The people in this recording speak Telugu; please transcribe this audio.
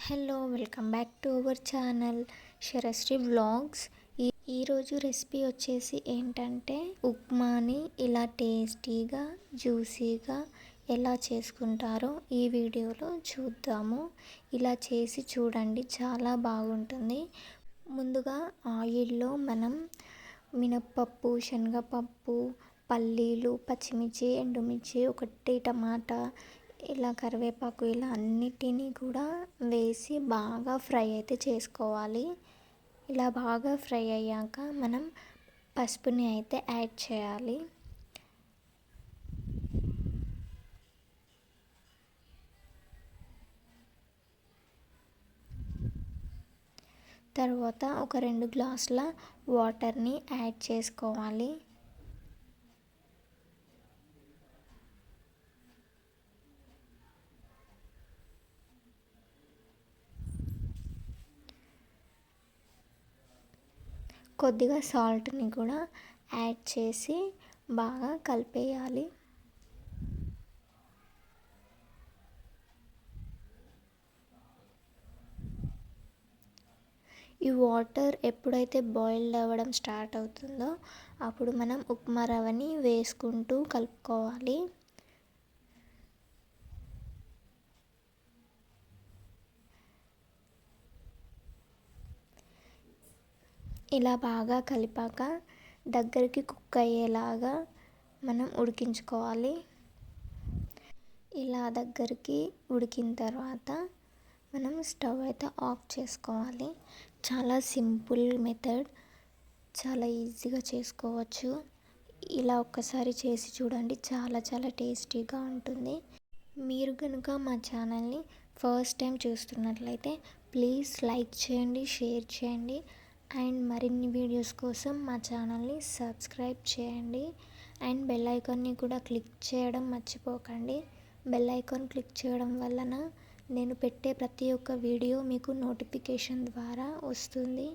Hello welcome back to our channel Sarasri vlogs. ఈరోజు రెసిపీ వచ్చేసి ఏంటంటే ఉప్మాని ఇలా టేస్టీగా జ్యూసీగా ఎలా చేసుకుంటారో ఈ వీడియోలో చూద్దాము. ఇలా చేసి చూడండి, చాలా బాగుంటుంది. ముందుగా ఆయిల్లో మనం మినప్పప్పు, శనగపప్పు, పల్లీలు, పచ్చిమిర్చి, ఎండుమిర్చి, ఒకటి టమాటా, ఇలా కరివేపాకు, ఇలా అన్నిటినీ కూడా వేసి బాగా ఫ్రై అయితే చేసుకోవాలి. ఇలా బాగా ఫ్రై అయ్యాక మనం పసుపుని అయితే యాడ్ చేయాలి. తర్వాత ఒక 2 గ్లాసుల వాటర్ని యాడ్ చేసుకోవాలి. కొద్దిగా సాల్ట్ని కూడా యాడ్ చేసి బాగా కలిపేయాలి. ఈ వాటర్ ఎప్పుడైతే బాయిల్డ్ అవ్వడం స్టార్ట్ అవుతుందో అప్పుడు మనం ఉప్మా రవ్వని వేసుకుంటూ కలుపుకోవాలి. ఇలా బాగా కలిపాక దగ్గరికి కుక్ అయ్యేలాగా మనం ఉడికించుకోవాలి. ఇలా దగ్గరికి ఉడికిన తర్వాత మనం స్టవ్ అయితే ఆఫ్ చేసుకోవాలి. చాలా సింపుల్ మెథడ్, చాలా ఈజీగా చేసుకోవచ్చు. ఇలా ఒక్కసారి చేసి చూడండి, చాలా చాలా టేస్టీగా ఉంటుంది. మీరు కనుక మా ఛానల్ని ఫస్ట్ టైం చూస్తున్నట్లయితే ప్లీజ్ లైక్ చేయండి, షేర్ చేయండి అండ్ మరిన్ని వీడియోస్ కోసం మా ఛానల్ని సబ్స్క్రైబ్ చేయండి అండ్ బెల్ ఐకాన్ని కూడా క్లిక్ చేయడం మర్చిపోకండి. బెల్ ఐకాన్ క్లిక్ చేయడం వలన నేను పెట్టే ప్రతి ఒక్క వీడియో మీకు నోటిఫికేషన్ ద్వారా వస్తుంది.